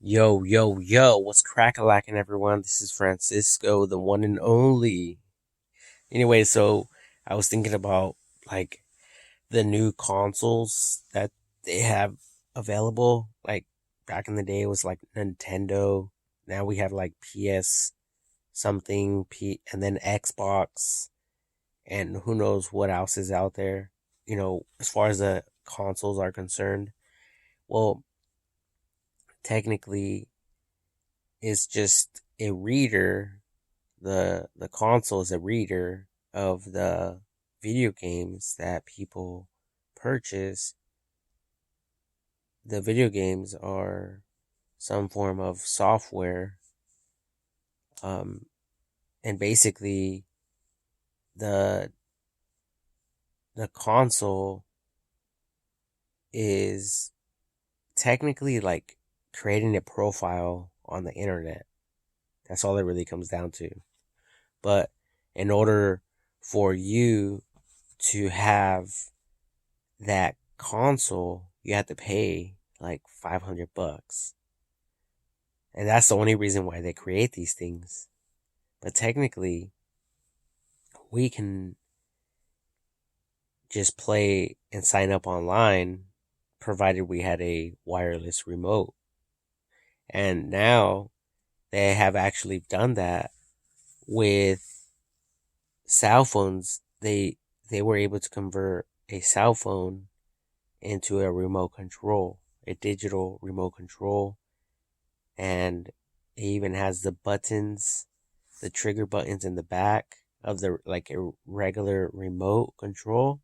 Yo, yo, yo, what's crack-a-lackin', everyone? This is Francisco, the one and only. Anyway, so I was thinking about like the new consoles that they have available. Like back in the day, it was like Nintendo. Now we have like PS something, and then Xbox, and who knows what else is out there, as far as the consoles are concerned. Well, technically, it's just a reader. The console is a reader of the video games that people purchase. The video games are some form of software, um, and basically the the console is technically like creating a profile on the internet. That's all it really comes down to. But in order for you to have that console, you have to pay like 500 bucks. And that's the only reason why they create these things. But technically, we can just play and sign up online provided we had a wireless remote. And now they have actually done that with cell phones. They were able to convert a cell phone into a remote control, a digital remote control, and it even has the buttons, the trigger buttons in the back of the like a regular remote control,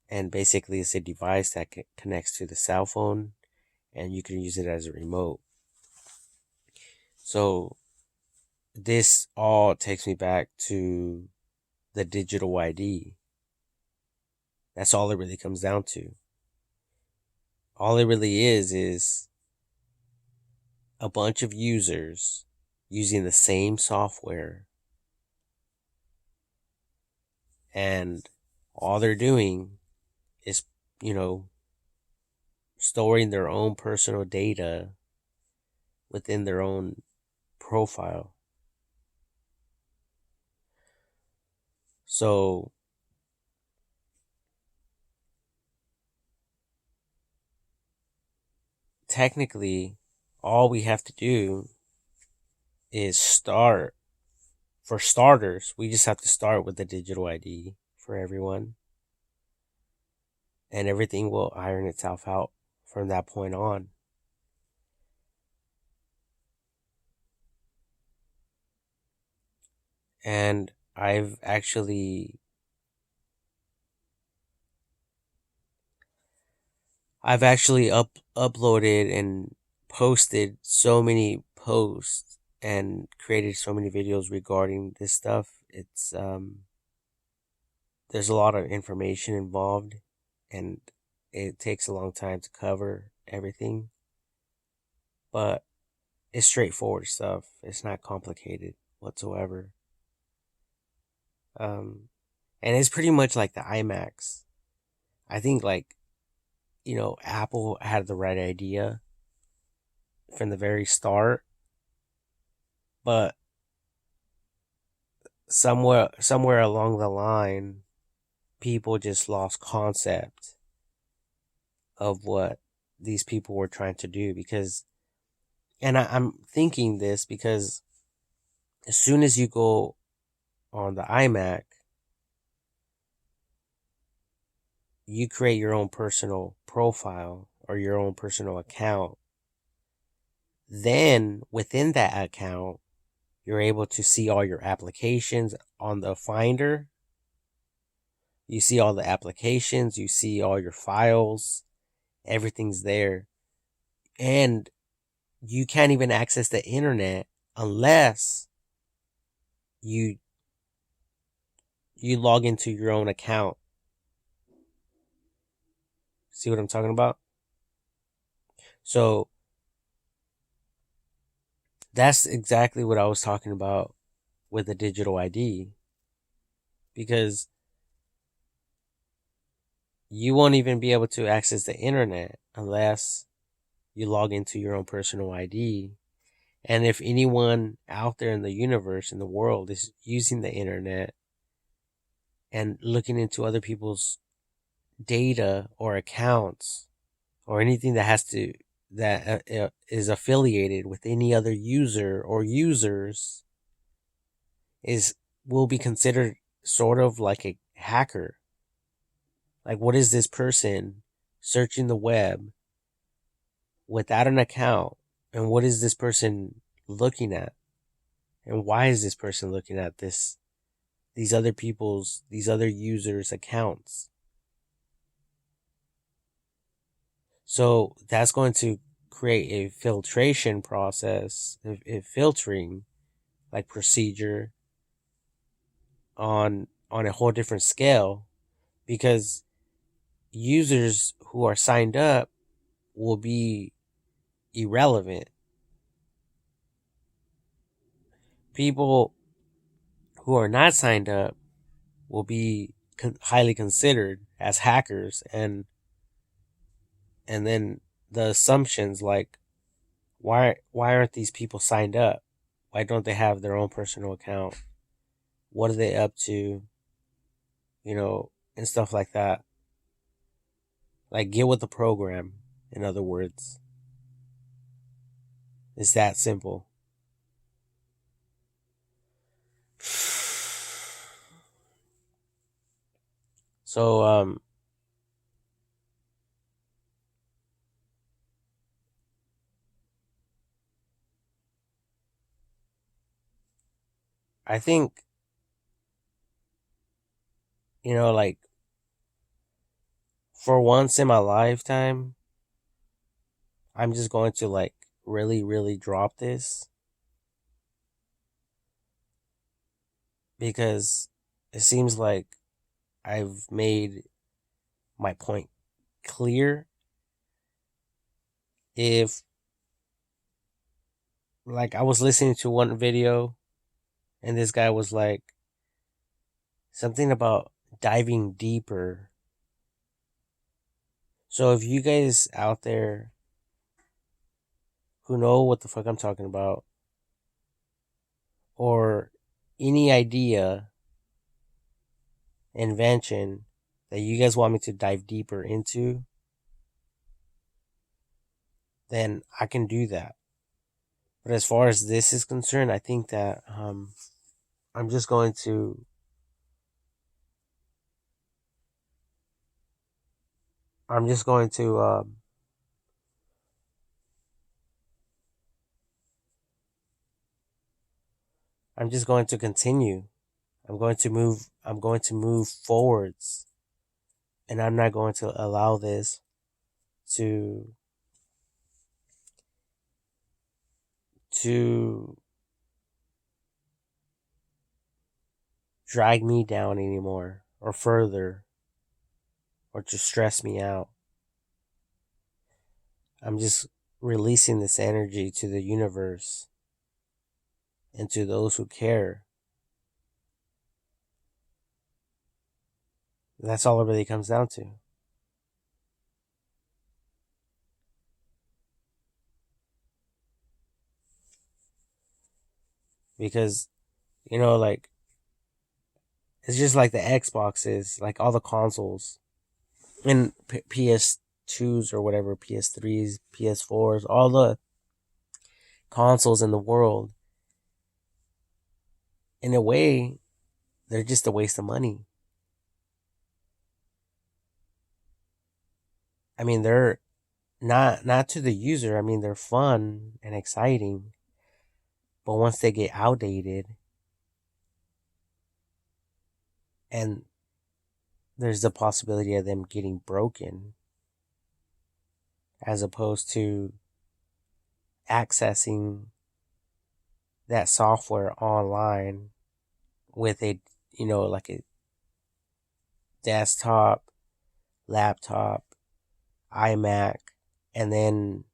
and basically it's a device that connects to the cell phone, and you can use it as a remote. So this all takes me back to the digital ID. That's all it really comes down to. All it really is a bunch of users using the same software, and all they're doing is, you know, storing their own personal data within their own profile. So technically, all we have to do is start. For starters, we just have to start with the digital ID for everyone, and everything will iron itself out from that point on. And I've actually uploaded and posted so many posts and created so many videos regarding this stuff. It's There's a lot of information involved, and it takes a long time to cover everything, but it's straightforward stuff. It's not complicated whatsoever. Um and it's pretty much like the IMAX. I think, like, Apple had the right idea from the very start, but somewhere along the line, people just lost concept of what these people were trying to do. Because, and I'm thinking this because as soon as you go on the iMac, you create your own personal profile or your own personal account. Then within that account, you're able to see all your applications on the Finder. You see all the applications, you see all your files, everything's there. And you can't even access the internet unless you you log into your own account. See what I'm talking about? So that's exactly what I was talking about with the digital ID, because you won't even be able to access the internet unless you log into your own personal ID. And if anyone out there in the universe, in the world, is using the internet and looking into other people's data or accounts or anything that is affiliated with any other user or users, is will be considered sort of like a hacker. Like, what is this person searching the web without an account, and what is this person looking at, and why is this person looking at these other users' accounts? So that's going to create a filtration process, a filtering like procedure on a whole different scale, because users who are signed up will be irrelevant. People who are not signed up will be highly considered as hackers, and then the assumptions like, why aren't these people signed up? Why don't they have their own personal account? What are they up to? And stuff like that. Like, get with the program, in other words. It's that simple. So, I think, like, for once in my lifetime, I'm just going to, like, really, really drop this, because it seems like I've made my point clear. If, like, I was listening to one video and this guy was like, something about diving deeper. So if you guys out there who know what the fuck I'm talking about, or any idea, invention that you guys want me to dive deeper into, then I can do that. But as far as this is concerned, I think that I'm just going to I'm just going to I'm just going to continue. I'm going to move forwards, and I'm not going to allow this to to drag me down anymore, or further, or to stress me out. I'm just releasing this energy to the universe and to those who care. That's all it really comes down to. Because, like, it's just like the Xboxes, like all the consoles, and PS2s or whatever, PS3s, PS4s, all the consoles in the world. In a way, they're just a waste of money. I mean, they're not to the user. I mean, they're fun and exciting, but once they get outdated, and there's the possibility of them getting broken, as opposed to accessing that software online with like a desktop, laptop, iMac, and then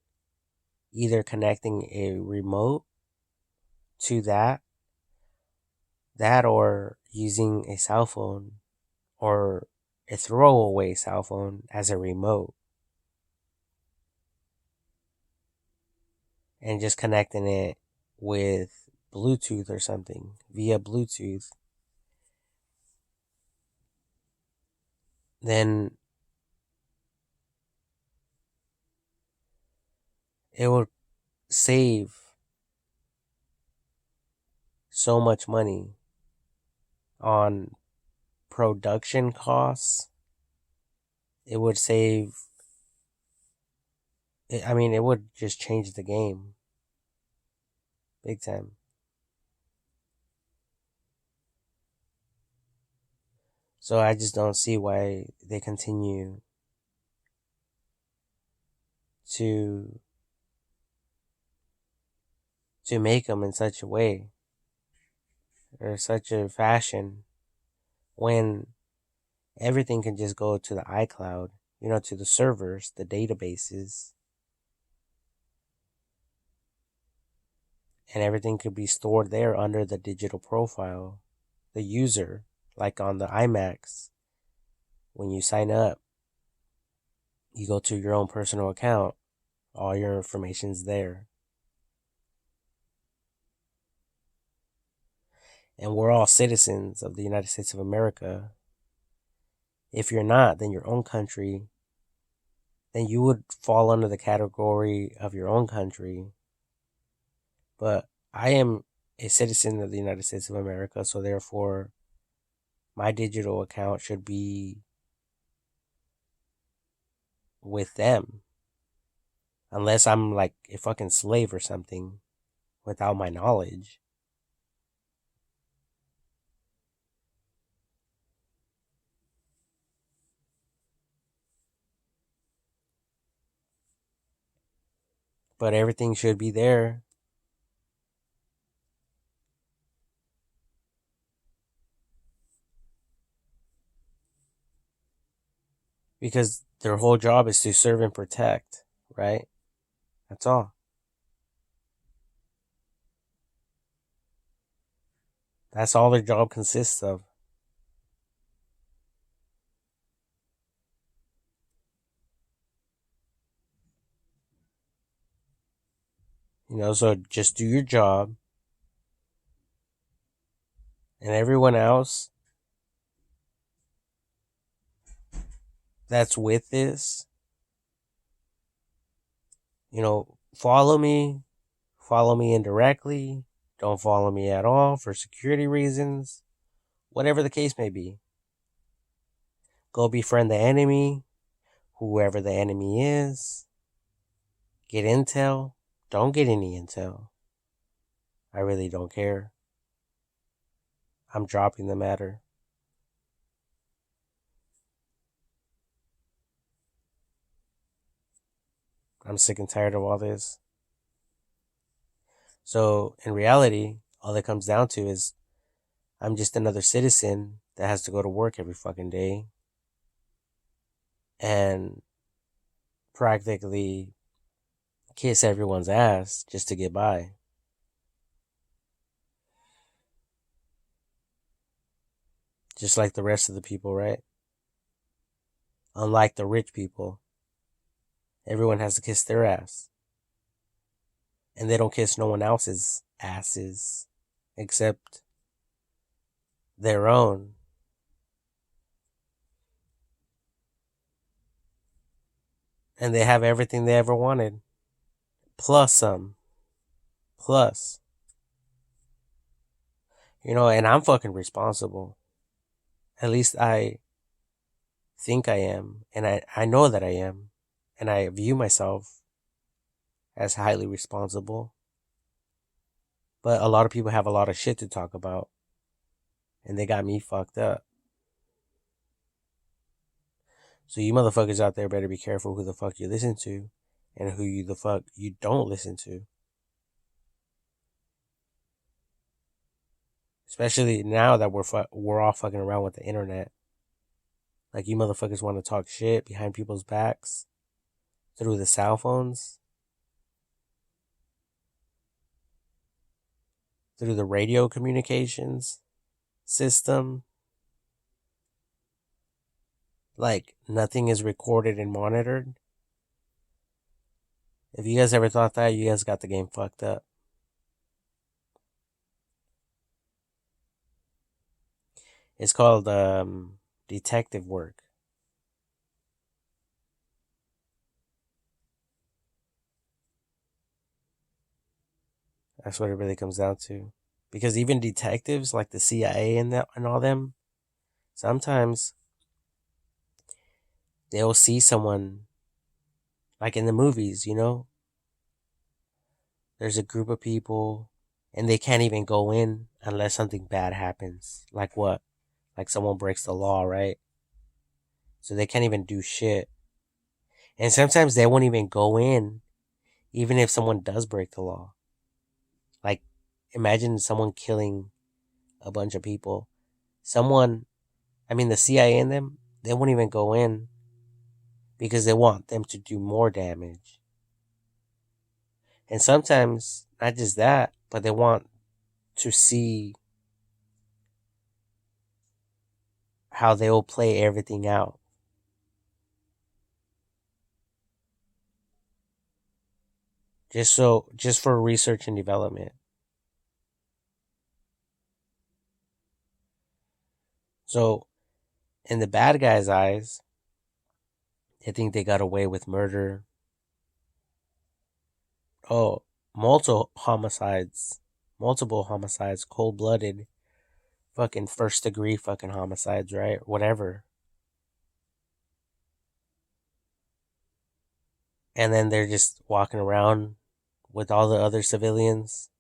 either connecting a remote to that or using a cell phone or a throwaway cell phone as a remote. and just connecting it with Bluetooth or something via Bluetooth, then it would save so much money on production costs. It would save, I mean, it would just change the game big time. So I just don't see why they continue to make them in such a way or such a fashion when everything can just go to the iCloud, to the servers, the databases, and everything could be stored there under the digital profile, the user, like on the IMAX. When you sign up, you go to your own personal account, all your information's there. And we're all citizens of the United States of America. If you're not, then your own country, then you would fall under the category of your own country. But I am a citizen of the United States of America, so therefore my digital account should be with them. Unless I'm like a fucking slave or something without my knowledge. But everything should be there. Because their whole job is to serve and protect, right? That's all. That's all their job consists of. So just do your job. And everyone else that's with this, follow me indirectly, don't follow me at all for security reasons, whatever the case may be. Go befriend the enemy, whoever the enemy is. Get intel, don't get any intel. I really don't care. I'm dropping the matter. I'm sick and tired of all this. So, in reality, all it comes down to is I'm just another citizen that has to go to work every fucking day and practically kiss everyone's ass just to get by. Just like the rest of the people, right? Unlike the rich people, everyone has to kiss their ass. And they don't kiss no one else's asses except their own. And they have everything they ever wanted. Plus some. Plus. And I'm fucking responsible. At least I think I am. And I know that I am. And I view myself as highly responsible. But a lot of people have a lot of shit to talk about. And they got me fucked up. So you motherfuckers out there better be careful who the fuck you listen to. And who you the fuck you don't listen to. Especially now that we're all fucking around with the internet. Like you motherfuckers want to talk shit behind people's backs through the cell phones, through the radio communications system. Like nothing is recorded and monitored. If you guys ever thought that, you guys got the game fucked up. It's called detective work. That's what it really comes down to. Because even detectives like the CIA and that and all them, sometimes they'll see someone like in the movies, there's a group of people and they can't even go in unless something bad happens. Like what? Like someone breaks the law, right? So they can't even do shit. And sometimes they won't even go in even if someone does break the law. Like imagine someone killing a bunch of people. Someone, I mean the CIA and them, they won't even go in because they want them to do more damage. And sometimes not just that, but they want to see how they will play everything out. Just for research and development. So in the bad guy's eyes, they think they got away with murder. Oh, multiple homicides, cold blooded, fucking first degree fucking homicides, right? Whatever. And then they're just walking around with all the other civilians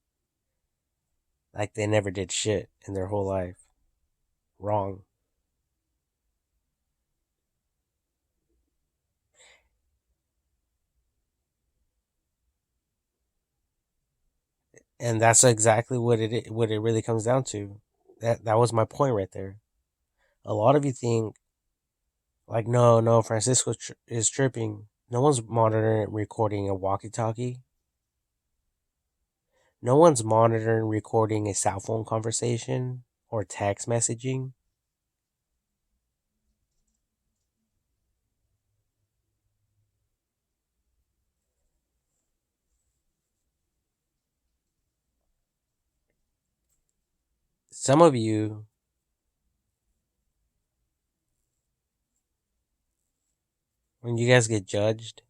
like they never did shit in their whole life. Wrong. And that's exactly what it really comes down to. That was my point right there. A lot of you think like no, Francisco is tripping. No one's monitoring recording a walkie-talkie. No one's monitoring recording a cell phone conversation or text messaging. Some of you, when you guys get judged,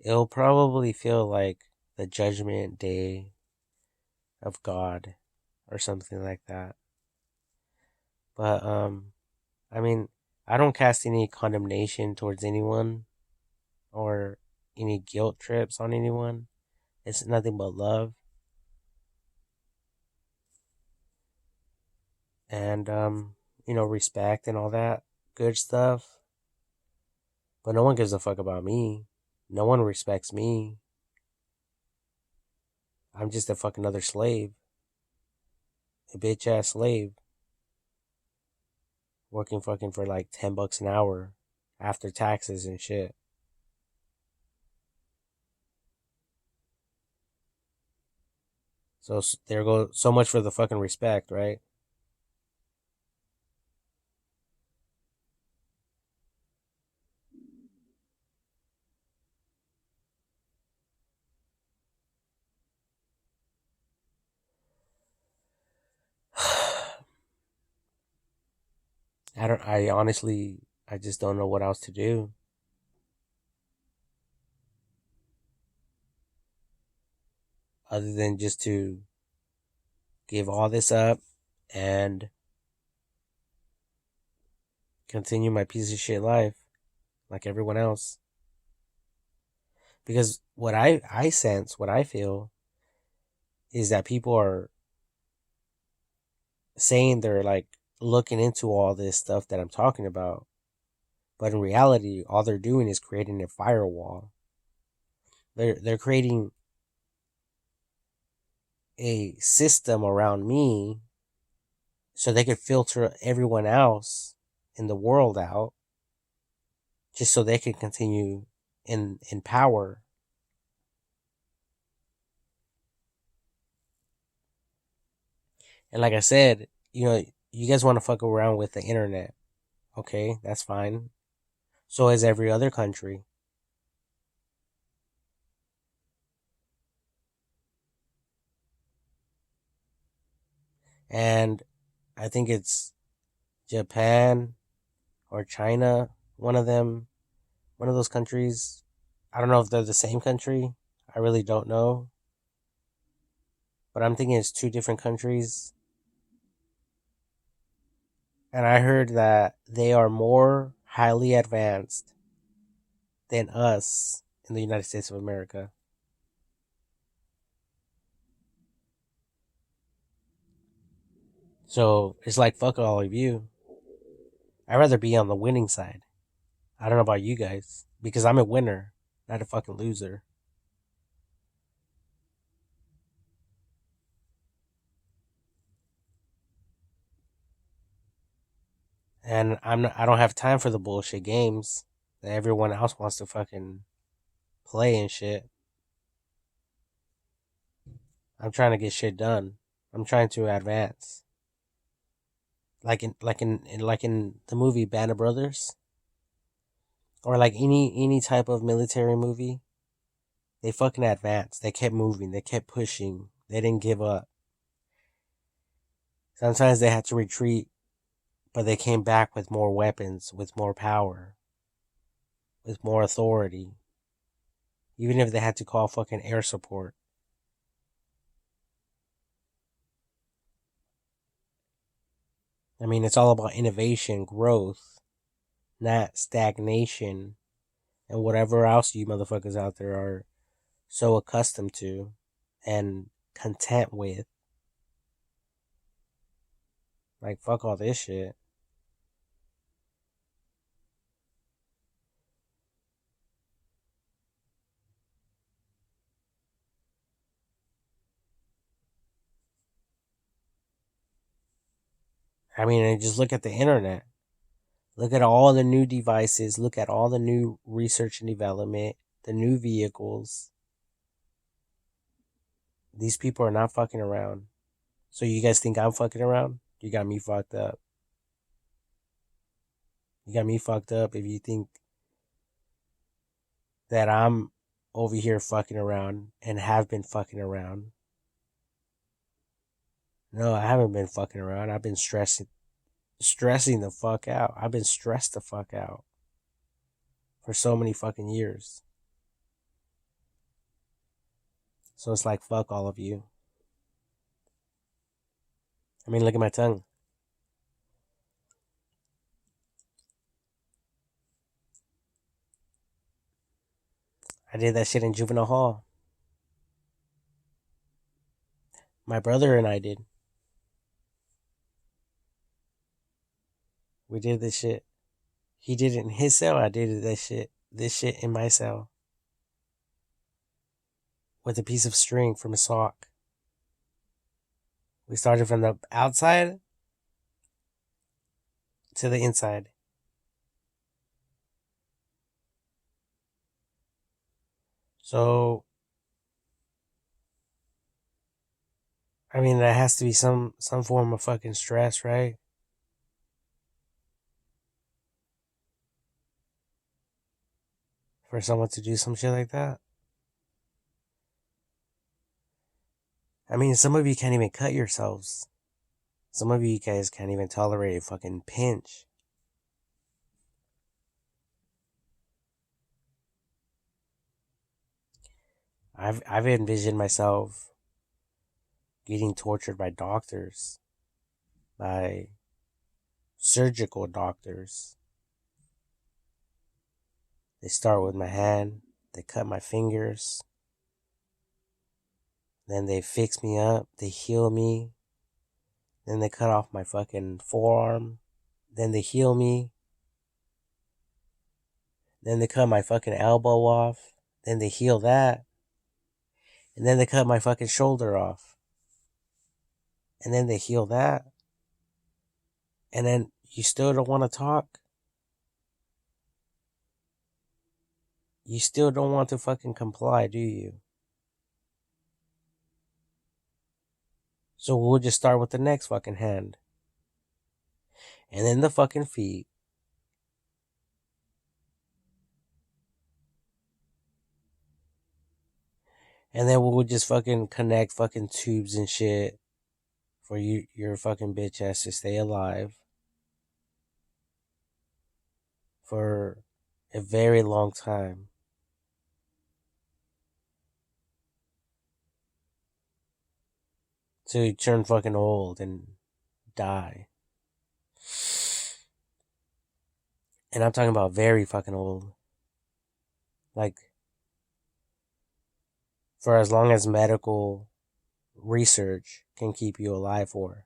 it'll probably feel like the judgment day of God or something like that. But I mean, I don't cast any condemnation towards anyone or any guilt trips on anyone. It's nothing but love. And respect and all that good stuff. But no one gives a fuck about me. No one respects me. I'm just a fucking other slave. A bitch ass slave. Working fucking for like $10 an hour after taxes and shit. So there goes so much for the fucking respect, right? I honestly I just don't know what else to do other than just to give all this up and continue my piece of shit life like everyone else. Because what I sense, what I feel is that people are saying they're like looking into all this stuff that I'm talking about. But in reality, all they're doing is creating a firewall. They're creating a system around me so they could filter everyone else in the world out just so they can continue in power. And like I said, you guys want to fuck around with the internet. Okay, that's fine. So is every other country. And I think it's Japan or China, one of them, one of those countries. I don't know if they're the same country. I really don't know. But I'm thinking it's two different countries. And I heard that they are more highly advanced than us in the United States of America. So it's like, fuck all of you. I'd rather be on the winning side. I don't know about you guys. Because I'm a winner, not a fucking loser. And I don't have time for the bullshit games that everyone else wants to fucking play and shit. I'm trying to get shit done. I'm trying to advance. Like in the movie Band of Brothers, or like any type of military movie. They fucking advanced. They kept moving. They kept pushing. They didn't give up. Sometimes they had to retreat, but they came back with more weapons, with more power, with more authority. Even if they had to call fucking air support. I mean, it's all about innovation, growth, not stagnation, and whatever else you motherfuckers out there are so accustomed to and content with. Like, fuck all this shit. I mean, and just look at the internet. Look at all the new devices. Look at all the new research and development, the new vehicles. These people are not fucking around. So you guys think I'm fucking around? You got me fucked up. You got me fucked up if you think that I'm over here fucking around and have been fucking around. No, I haven't been fucking around. I've been stressing the fuck out. I've been stressed the fuck out for so many fucking years. So it's like, fuck all of you. I mean, look at my tongue. I did that shit in juvenile hall. My brother and I did. We did this shit. He did it in his cell. I did that shit. This shit in my cell with a piece of string from a sock. We started from the outside to the inside. So, I mean, that has to be some form of fucking stress, right? For someone to do some shit like that. I mean, some of you can't even cut yourselves. Some of you guys can't even tolerate a fucking pinch. I've envisioned myself getting tortured by doctors, by surgical doctors. They start with my hand, they cut my fingers, then they fix me up, they heal me, then they cut off my fucking forearm, then they heal me, then they cut my fucking elbow off, then they heal that, and then they cut my fucking shoulder off, and then they heal that, and then you still don't want to talk? You still don't want to fucking comply, do you? So we'll just start with the next fucking hand. And then the fucking feet. And then we'll just fucking connect fucking tubes and shit for your fucking bitch ass to stay alive for a very long time. So you turn fucking old and die. And I'm talking about very fucking old. Like, for as long as medical research can keep you alive for.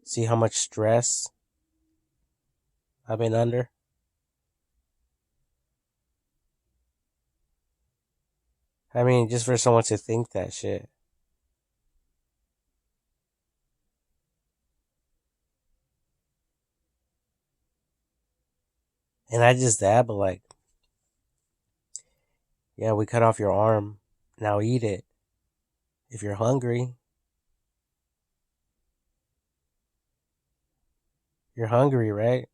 See how much stress I've been under? I mean, just for someone to think that shit. And not just that, but like, yeah, we cut off your arm. Now eat it. If you're hungry, you're hungry, right?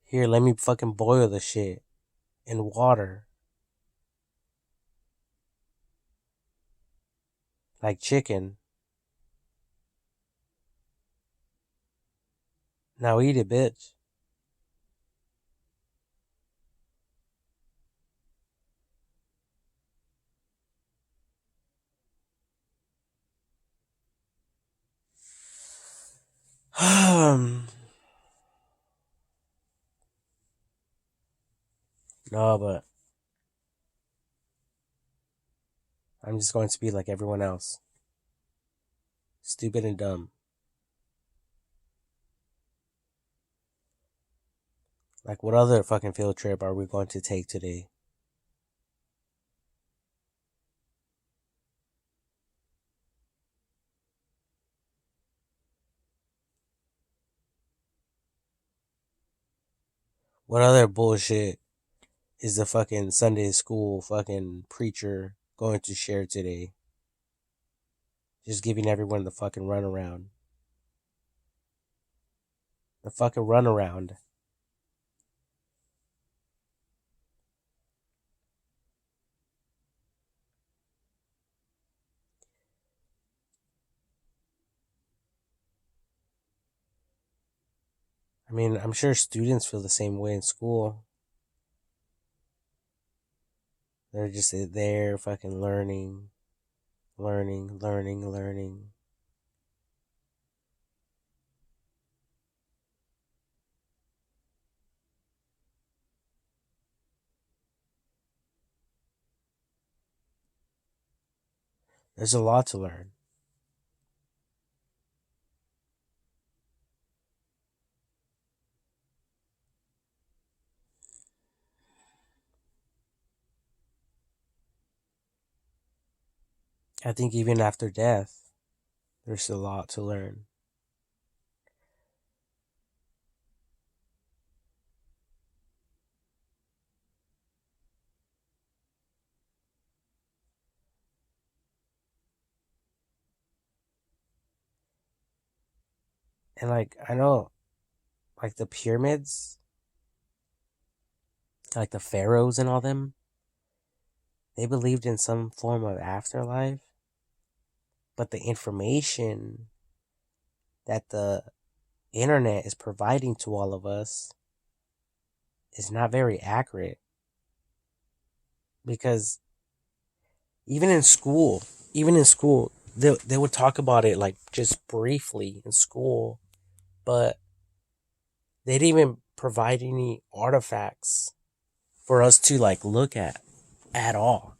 Here, let me fucking boil the shit in water. Like chicken. Now eat it, bitch. No, but I'm just going to be like everyone else. Stupid and dumb. Like, what other fucking field trip are we going to take today? What other bullshit is the fucking Sunday school fucking preacher going to share today? Just giving everyone the fucking runaround. The fucking runaround. I mean, I'm sure students feel the same way in school. They're just there fucking learning, learning, learning, learning. There's a lot to learn. I think even after death, there's a lot to learn. And like, I know, like the pyramids, like the pharaohs and all them, they believed in some form of afterlife, but the information that the internet is providing to all of us is not very accurate. Because even in school, even in school, they would talk about it like just briefly in school, but they didn't even provide any artifacts for us to like look at all.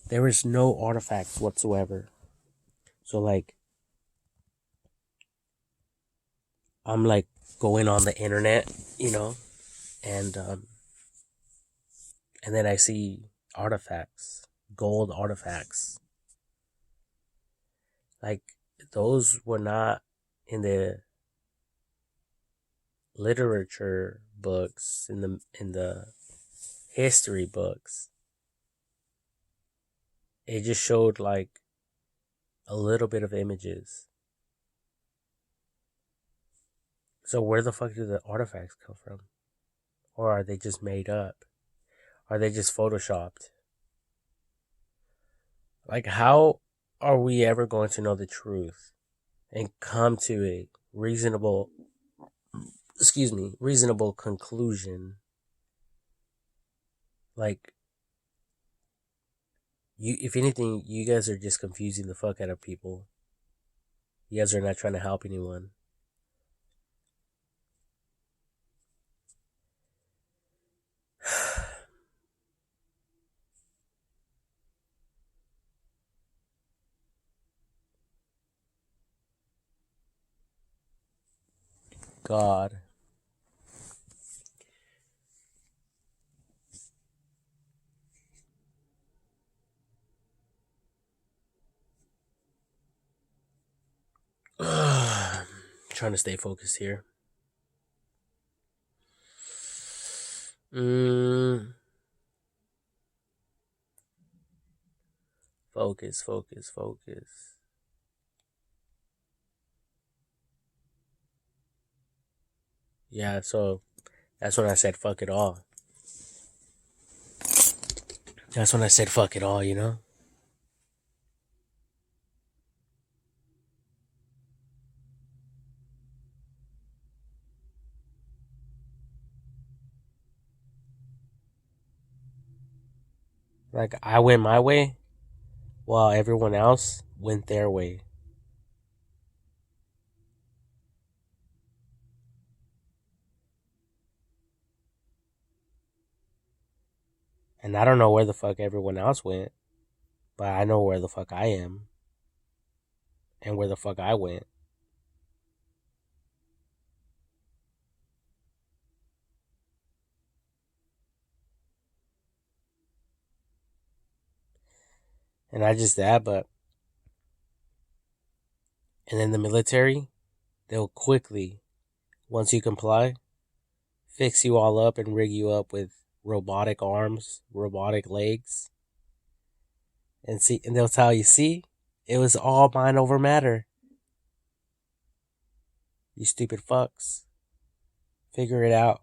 There was no artifacts whatsoever. So like I'm like going on the internet, and and then I see artifacts, gold artifacts. Like those were not in the literature books, in the history books. It just showed like a little bit of images. So where the fuck do the artifacts come from? Or are they just made up? Are they just photoshopped? Like, how are we ever going to know the truth and come to a reasonable, reasonable conclusion? Like, if anything, you guys are just confusing the fuck out of people. You guys are not trying to help anyone. God. Trying to stay focused here. Focus, focus, focus. Yeah, so that's when I said fuck it all. That's when I said fuck it all, you know? Like, I went my way while everyone else went their way. And I don't know where the fuck everyone else went, but I know where the fuck I am and where the fuck I went. And not just that, but and in the military, they'll quickly, once you comply, fix you all up and rig you up with robotic arms, robotic legs, and they'll tell you, see, it was all mind over matter. You stupid fucks. Figure it out.